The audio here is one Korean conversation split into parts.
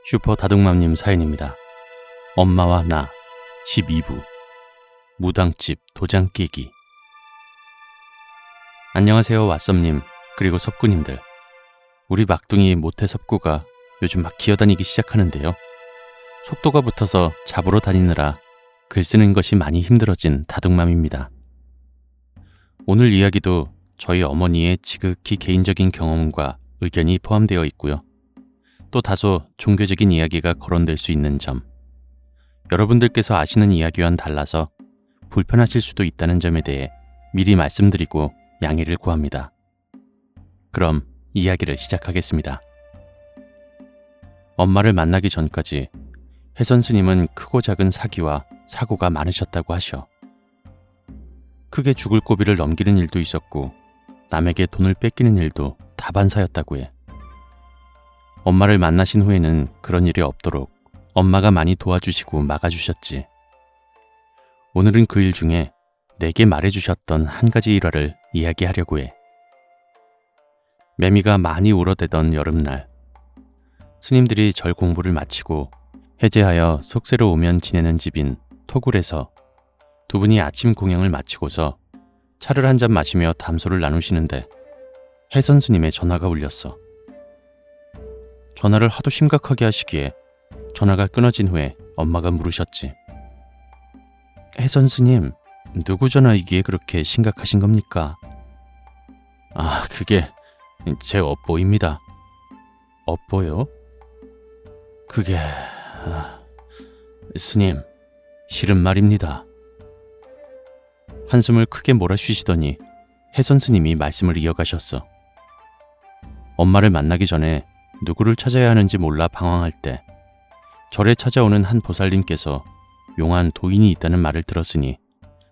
슈퍼 다둥맘님 사연입니다. 엄마와 나 12부 무당집 도장 깨기. 안녕하세요 왓썸님 그리고 섭구님들. 우리 막둥이 모태 섭구가 요즘 막 기어다니기 시작하는데요. 속도가 붙어서 잡으러 다니느라 글 쓰는 것이 많이 힘들어진 다둥맘입니다. 오늘 이야기도 저희 어머니의 지극히 개인적인 경험과 의견이 포함되어 있고요. 또 다소 종교적인 이야기가 거론될 수 있는 점, 여러분들께서 아시는 이야기와는 달라서 불편하실 수도 있다는 점에 대해 미리 말씀드리고 양해를 구합니다. 그럼 이야기를 시작하겠습니다. 엄마를 만나기 전까지 혜선 스님은 크고 작은 사기와 사고가 많으셨다고 하셔. 크게 죽을 고비를 넘기는 일도 있었고 남에게 돈을 뺏기는 일도 다반사였다고 해. 엄마를 만나신 후에는 그런 일이 없도록 엄마가 많이 도와주시고 막아주셨지. 오늘은 그 일 중에 내게 말해주셨던 한 가지 일화를 이야기하려고 해. 매미가 많이 울어대던 여름날, 스님들이 절 공부를 마치고 해제하여 속세로 오면 지내는 집인 토굴에서 두 분이 아침 공양을 마치고서 차를 한 잔 마시며 담소를 나누시는데 혜선 스님의 전화가 울렸어. 전화를 하도 심각하게 하시기에 전화가 끊어진 후에 엄마가 물으셨지. 혜선 스님, 누구 전화이기에 그렇게 심각하신 겁니까? 아, 그게 제 업보입니다. 업보요? 그게... 스님, 실은 말입니다. 한숨을 크게 몰아쉬시더니 혜선 스님이 말씀을 이어가셨어. 엄마를 만나기 전에 누구를 찾아야 하는지 몰라 방황할 때 절에 찾아오는 한 보살님께서 용한 도인이 있다는 말을 들었으니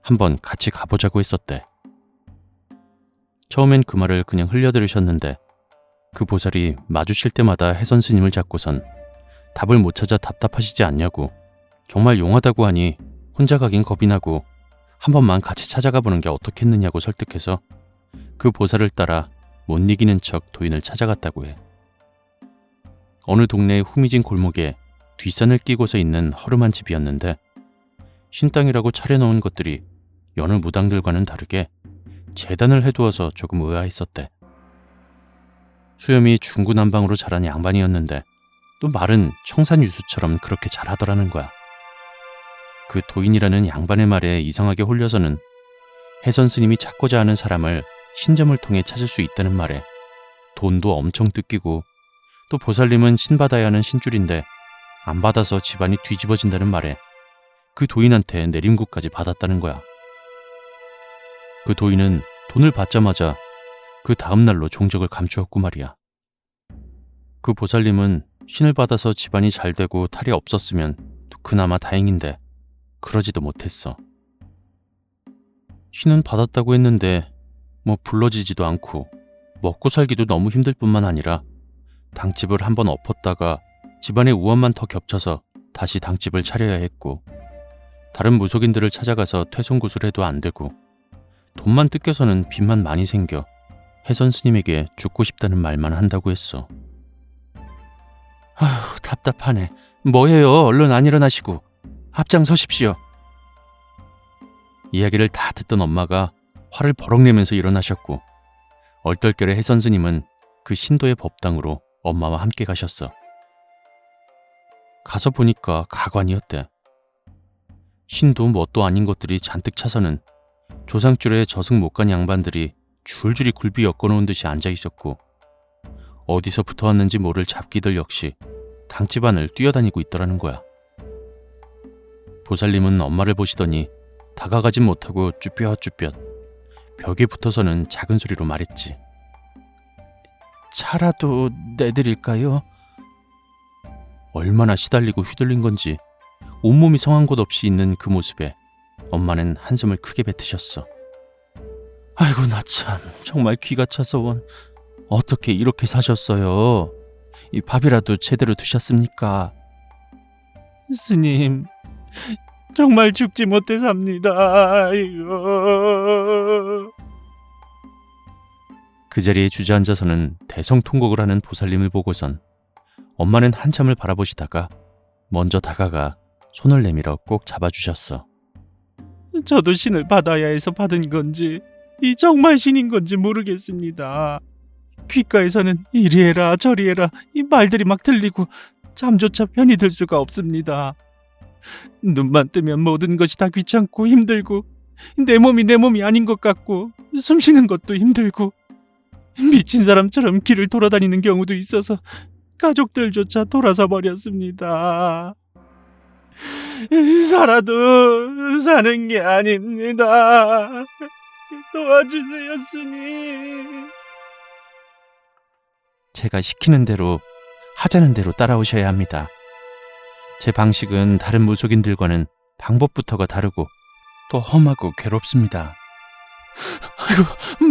한번 같이 가보자고 했었대. 처음엔 그 말을 그냥 흘려들으셨는데 그 보살이 마주칠 때마다 혜선 스님을 잡고선 답을 못 찾아 답답하시지 않냐고, 정말 용하다고 하니 혼자 가긴 겁이 나고 한 번만 같이 찾아가 보는 게 어떻겠느냐고 설득해서 그 보살을 따라 못 이기는 척 도인을 찾아갔다고 해. 어느 동네의 후미진 골목에 뒷산을 끼고서 있는 허름한 집이었는데 신당이라고 차려놓은 것들이 여느 무당들과는 다르게 재단을 해두어서 조금 의아했었대. 수염이 중구난방으로 자란 양반이었는데 또 말은 청산유수처럼 그렇게 잘하더라는 거야. 그 도인이라는 양반의 말에 이상하게 홀려서는 혜선 스님이 찾고자 하는 사람을 신점을 통해 찾을 수 있다는 말에 돈도 엄청 뜯기고, 또 보살님은 신 받아야 하는 신줄인데 안 받아서 집안이 뒤집어진다는 말에 그 도인한테 내림굿까지 받았다는 거야. 그 도인은 돈을 받자마자 그 다음날로 종적을 감추었고 말이야. 그 보살님은 신을 받아서 집안이 잘 되고 탈이 없었으면 그나마 다행인데 그러지도 못했어. 신은 받았다고 했는데 뭐 불러지지도 않고 먹고 살기도 너무 힘들 뿐만 아니라 당집을 한번 엎었다가 집안의 우환만 더 겹쳐서 다시 당집을 차려야 했고, 다른 무속인들을 찾아가서 퇴손구술해도 안 되고, 돈만 뜯겨서는 빚만 많이 생겨 혜선 스님에게 죽고 싶다는 말만 한다고 했어. 아휴, 답답하네. 뭐해요? 얼른 안 일어나시고 앞장서십시오. 이야기를 다 듣던 엄마가 화를 버럭 내면서 일어나셨고, 얼떨결에 혜선 스님은 그 신도의 법당으로 엄마와 함께 가셨어. 가서 보니까 가관이었대. 신도 뭣도 아닌 것들이 잔뜩 차서는 조상줄에 저승 못 간 양반들이 줄줄이 굴비 엮어놓은 듯이 앉아있었고, 어디서부터 왔는지 모를 잡기들 역시 당집 안을 뛰어다니고 있더라는 거야. 보살님은 엄마를 보시더니 다가가진 못하고 쭈뼛쭈뼛 벽에 붙어서는 작은 소리로 말했지. 차라도 내드릴까요? 얼마나 시달리고 휘둘린 건지 온몸이 성한 곳 없이 있는 그 모습에 엄마는 한숨을 크게 뱉으셨어. 아이고 나 참 정말 기가 차서 원. 어떻게 이렇게 사셨어요? 이 밥이라도 제대로 드셨습니까? 스님, 정말 죽지 못해 삽니다. 아이고. 그 자리에 주저앉아서는 대성통곡을 하는 보살님을 보고선 엄마는 한참을 바라보시다가 먼저 다가가 손을 내밀어 꼭 잡아주셨어. 저도 신을 받아야 해서 받은 건지 이 정말 신인 건지 모르겠습니다. 귓가에서는 이리 해라 저리 해라 이 말들이 막 들리고 잠조차 편히 들 수가 없습니다. 눈만 뜨면 모든 것이 다 귀찮고 힘들고 내 몸이 아닌 것 같고 숨 쉬는 것도 힘들고 미친 사람처럼 길을 돌아다니는 경우도 있어서 가족들조차 돌아서 버렸습니다. 살아도 사는 게 아닙니다. 도와주세요, 스님. 제가 시키는 대로 하자는 대로 따라오셔야 합니다. 제 방식은 다른 무속인들과는 방법부터가 다르고 또 험하고 괴롭습니다. 아이고,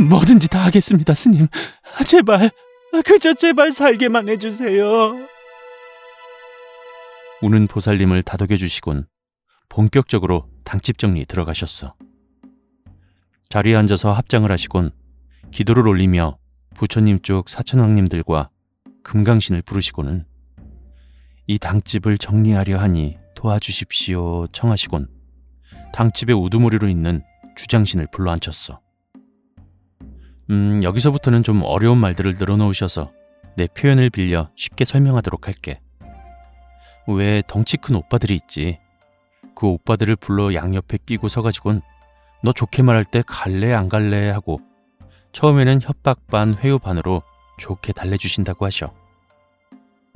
뭐든지 다 하겠습니다, 스님. 제발, 그저 제발 살게만 해주세요. 우는 보살님을 다독여주시곤 본격적으로 당집 정리에 들어가셨어. 자리에 앉아서 합장을 하시곤 기도를 올리며 부처님 쪽 사천왕님들과 금강신을 부르시고는 이 당집을 정리하려 하니 도와주십시오 청하시곤 당집의 우두머리로 있는 주장신을 불러앉혔어. 여기서부터는 좀 어려운 말들을 늘어놓으셔서 내 표현을 빌려 쉽게 설명하도록 할게. 왜 덩치 큰 오빠들이 있지. 그 오빠들을 불러 양옆에 끼고 서가지고는 너 좋게 말할 때 갈래 안 갈래 하고 처음에는 협박 반 회유 반으로 좋게 달래주신다고 하셔.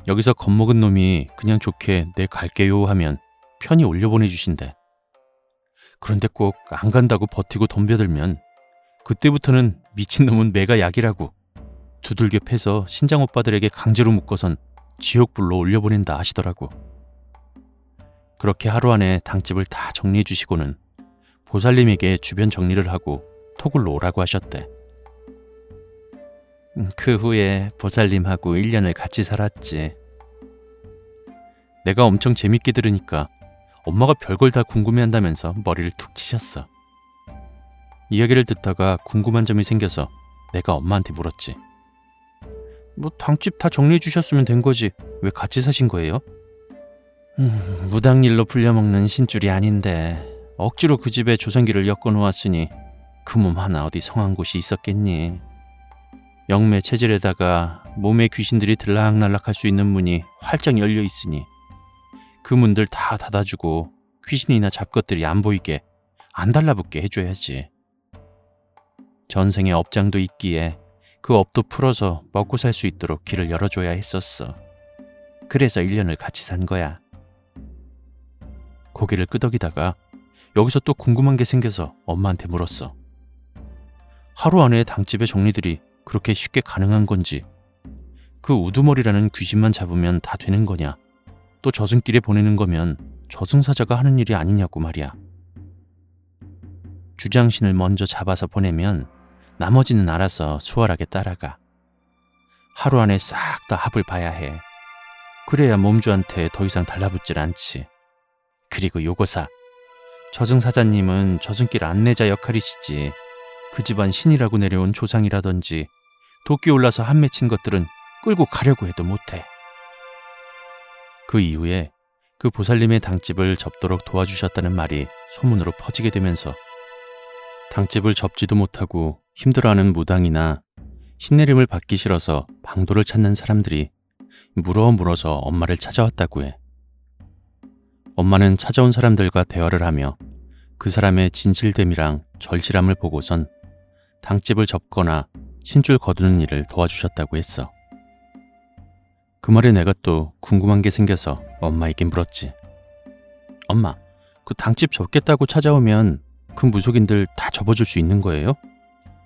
여기서 겁먹은 놈이 그냥 좋게 네 갈게요 하면 편히 올려보내주신대. 그런데 꼭 안 간다고 버티고 덤벼들면 그때부터는 미친놈은 매가 약이라고 두들겨 패서 신장 오빠들에게 강제로 묶어선 지옥불로 올려보낸다 하시더라고. 그렇게 하루 안에 당집을 다 정리해 주시고는 보살님에게 주변 정리를 하고 토굴로 오라고 하셨대. 그 후에 보살님하고 1년을 같이 살았지. 내가 엄청 재밌게 들으니까 엄마가 별걸 다 궁금해한다면서 머리를 툭 치셨어. 이야기를 듣다가 궁금한 점이 생겨서 내가 엄마한테 물었지. 뭐 당집 다 정리해 주셨으면 된 거지 왜 같이 사신 거예요? 무당일로 불려먹는 신줄이 아닌데 억지로 그 집에 조상기를 엮어놓았으니 그 몸 하나 어디 성한 곳이 있었겠니. 영매 체질에다가 몸에 귀신들이 들락날락할 수 있는 문이 활짝 열려 있으니 그 문들 다 닫아주고 귀신이나 잡것들이 안 보이게 안 달라붙게 해줘야지. 전생에 업장도 있기에 그 업도 풀어서 먹고 살 수 있도록 길을 열어줘야 했었어. 그래서 1년을 같이 산 거야. 고개를 끄덕이다가 여기서 또 궁금한 게 생겨서 엄마한테 물었어. 하루 안에 당집의 정리들이 그렇게 쉽게 가능한 건지, 그 우두머리라는 귀신만 잡으면 다 되는 거냐, 또 저승길에 보내는 거면 저승사자가 하는 일이 아니냐고 말이야. 주장신을 먼저 잡아서 보내면 나머지는 알아서 수월하게 따라가. 하루 안에 싹 다 합을 봐야 해. 그래야 몸주한테 더 이상 달라붙질 않지. 그리고 요거사, 저승사자님은 저승길 안내자 역할이시지. 그 집안 신이라고 내려온 조상이라든지 도끼 올라서 한 맺힌 것들은 끌고 가려고 해도 못해. 그 이후에 그 보살님의 당집을 접도록 도와주셨다는 말이 소문으로 퍼지게 되면서 당집을 접지도 못하고 힘들어하는 무당이나 신내림을 받기 싫어서 방도를 찾는 사람들이 물어서 엄마를 찾아왔다고 해. 엄마는 찾아온 사람들과 대화를 하며 그 사람의 진실됨이랑 절실함을 보고선 당집을 접거나 신줄 거두는 일을 도와주셨다고 했어. 그 말에 내가 또 궁금한 게 생겨서 엄마에게 물었지. 엄마, 그 당집 접겠다고 찾아오면 그 무속인들 다 접어줄 수 있는 거예요?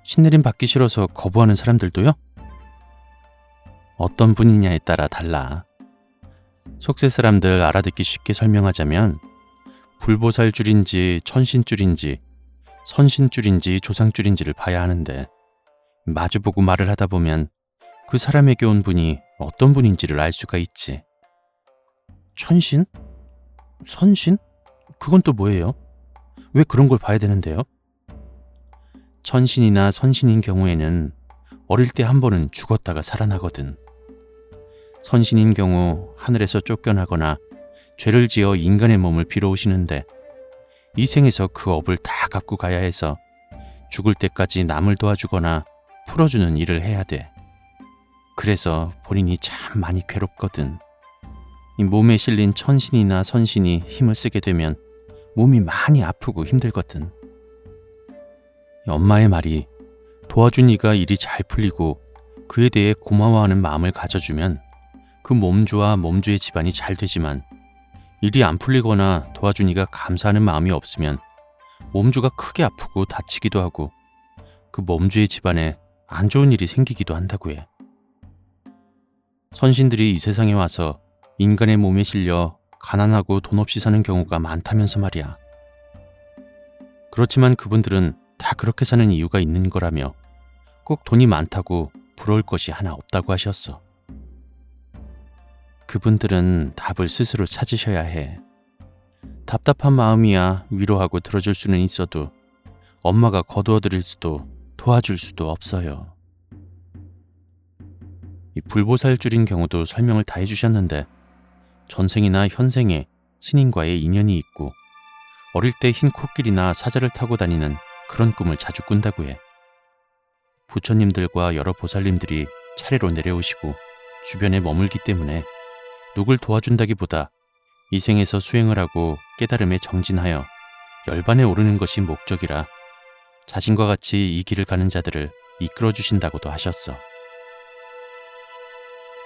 신내림 받기 싫어서 거부하는 사람들도요? 어떤 분이냐에 따라 달라. 속세 사람들 알아듣기 쉽게 설명하자면 불보살줄인지 천신줄인지 선신줄인지 조상줄인지를 봐야 하는데 마주보고 말을 하다 보면 그 사람에게 온 분이 어떤 분인지를 알 수가 있지. 천신? 선신? 그건 또 뭐예요? 왜 그런 걸 봐야 되는데요? 천신이나 선신인 경우에는 어릴 때 한 번은 죽었다가 살아나거든. 선신인 경우 하늘에서 쫓겨나거나 죄를 지어 인간의 몸을 빌어오시는데 이 생에서 그 업을 다 갚고 가야 해서 죽을 때까지 남을 도와주거나 풀어주는 일을 해야 돼. 그래서 본인이 참 많이 괴롭거든. 이 몸에 실린 천신이나 선신이 힘을 쓰게 되면 몸이 많이 아프고 힘들거든. 엄마의 말이 도와준 이가 일이 잘 풀리고 그에 대해 고마워하는 마음을 가져주면 그 몸주와 몸주의 집안이 잘 되지만 일이 안 풀리거나 도와준 이가 감사하는 마음이 없으면 몸주가 크게 아프고 다치기도 하고 그 몸주의 집안에 안 좋은 일이 생기기도 한다고 해. 선신들이 이 세상에 와서 인간의 몸에 실려 가난하고 돈 없이 사는 경우가 많다면서 말이야. 그렇지만 그분들은 다 그렇게 사는 이유가 있는 거라며 꼭 돈이 많다고 부러울 것이 하나 없다고 하셨어. 그분들은 답을 스스로 찾으셔야 해. 답답한 마음이야 위로하고 들어줄 수는 있어도 엄마가 거두어드릴 수도 도와줄 수도 없어요. 이 불보살줄인 경우도 설명을 다 해주셨는데 전생이나 현생에 스님과의 인연이 있고 어릴 때 흰 코끼리나 사자를 타고 다니는 그런 꿈을 자주 꾼다고 해. 부처님들과 여러 보살님들이 차례로 내려오시고 주변에 머물기 때문에 누굴 도와준다기보다 이 생에서 수행을 하고 깨달음에 정진하여 열반에 오르는 것이 목적이라 자신과 같이 이 길을 가는 자들을 이끌어 주신다고도 하셨어.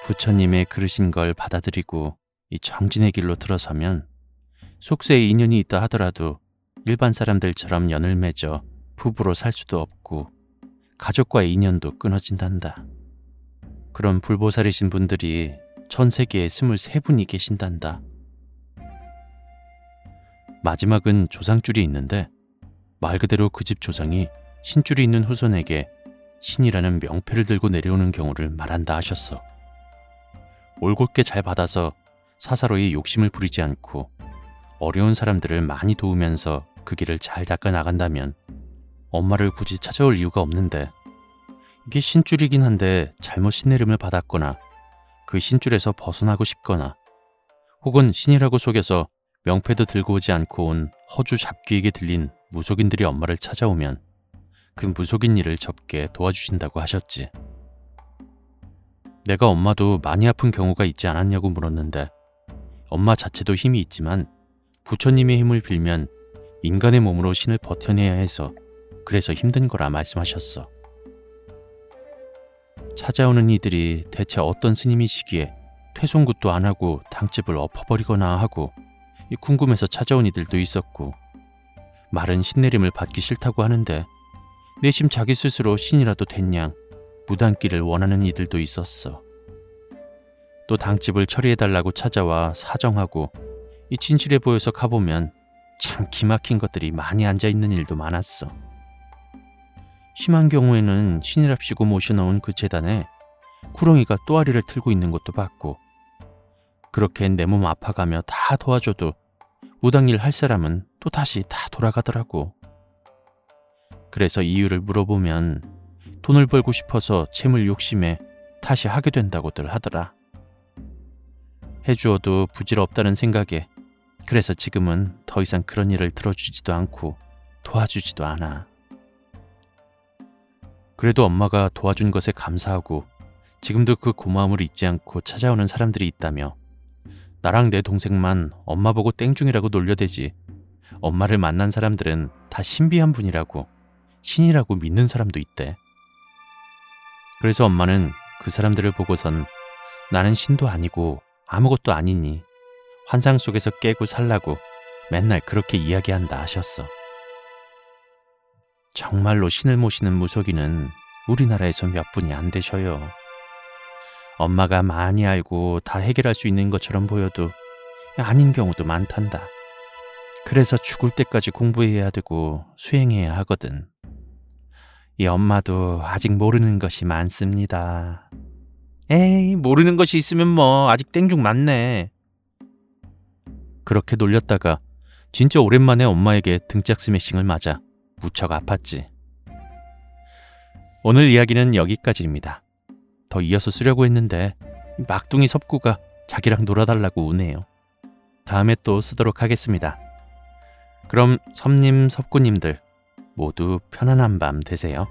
부처님의 그르신 걸 받아들이고 이 정진의 길로 들어서면 속세에 인연이 있다 하더라도 일반 사람들처럼 연을 맺어 부부로 살 수도 없고 가족과의 인연도 끊어진단다. 그런 불보살이신 분들이 전 세계에 23분이 계신단다. 마지막은 조상줄이 있는데 말 그대로 그 집 조상이 신줄이 있는 후손에게 신이라는 명패를 들고 내려오는 경우를 말한다 하셨어. 올곧게 잘 받아서 사사로이 욕심을 부리지 않고 어려운 사람들을 많이 도우면서 그 길을 잘 닦아 나간다면 엄마를 굳이 찾아올 이유가 없는데 이게 신줄이긴 한데 잘못 신내림을 받았거나 그 신줄에서 벗어나고 싶거나 혹은 신이라고 속여서 명패도 들고 오지 않고 온 허주 잡귀에게 들린 무속인들이 엄마를 찾아오면 그 무속인 일을 접게 도와주신다고 하셨지. 내가 엄마도 많이 아픈 경우가 있지 않았냐고 물었는데 엄마 자체도 힘이 있지만 부처님의 힘을 빌면 인간의 몸으로 신을 버텨내야 해서 그래서 힘든 거라 말씀하셨어. 찾아오는 이들이 대체 어떤 스님이시기에 퇴송굿도 안 하고 당집을 엎어버리거나 하고 궁금해서 찾아온 이들도 있었고 말은 신내림을 받기 싫다고 하는데 내심 자기 스스로 신이라도 됐냥 무당기를 원하는 이들도 있었어. 또 당집을 처리해달라고 찾아와 사정하고 이 진실해 보여서 가보면 참 기막힌 것들이 많이 앉아있는 일도 많았어. 심한 경우에는 신이랍시고 모셔놓은 그 재단에 구렁이가 또아리를 틀고 있는 것도 봤고 그렇게 내 몸 아파가며 다 도와줘도 무당일 할 사람은 또 다시 다 돌아가더라고. 그래서 이유를 물어보면 돈을 벌고 싶어서 재물 욕심에 다시 하게 된다고들 하더라. 해주어도 부질없다는 생각에 그래서 지금은 더 이상 그런 일을 들어주지도 않고 도와주지도 않아. 그래도 엄마가 도와준 것에 감사하고 지금도 그 고마움을 잊지 않고 찾아오는 사람들이 있다며 나랑 내 동생만 엄마 보고 땡중이라고 놀려대지 엄마를 만난 사람들은 다 신비한 분이라고 신이라고 믿는 사람도 있대. 그래서 엄마는 그 사람들을 보고선 나는 신도 아니고 아무것도 아니니 환상 속에서 깨고 살라고 맨날 그렇게 이야기한다 하셨어. 정말로 신을 모시는 무속인은 우리나라에서 몇 분이 안 되셔요. 엄마가 많이 알고 다 해결할 수 있는 것처럼 보여도 아닌 경우도 많단다. 그래서 죽을 때까지 공부해야 되고 수행해야 하거든. 이 엄마도 아직 모르는 것이 많습니다. 에이, 모르는 것이 있으면 뭐 아직 땡중 많네. 그렇게 놀렸다가 진짜 오랜만에 엄마에게 등짝 스매싱을 맞아 무척 아팠지. 오늘 이야기는 여기까지입니다. 더 이어서 쓰려고 했는데 막둥이 섭구가 자기랑 놀아달라고 우네요. 다음에 또 쓰도록 하겠습니다. 그럼 섭님, 섭구님들 모두 편안한 밤 되세요.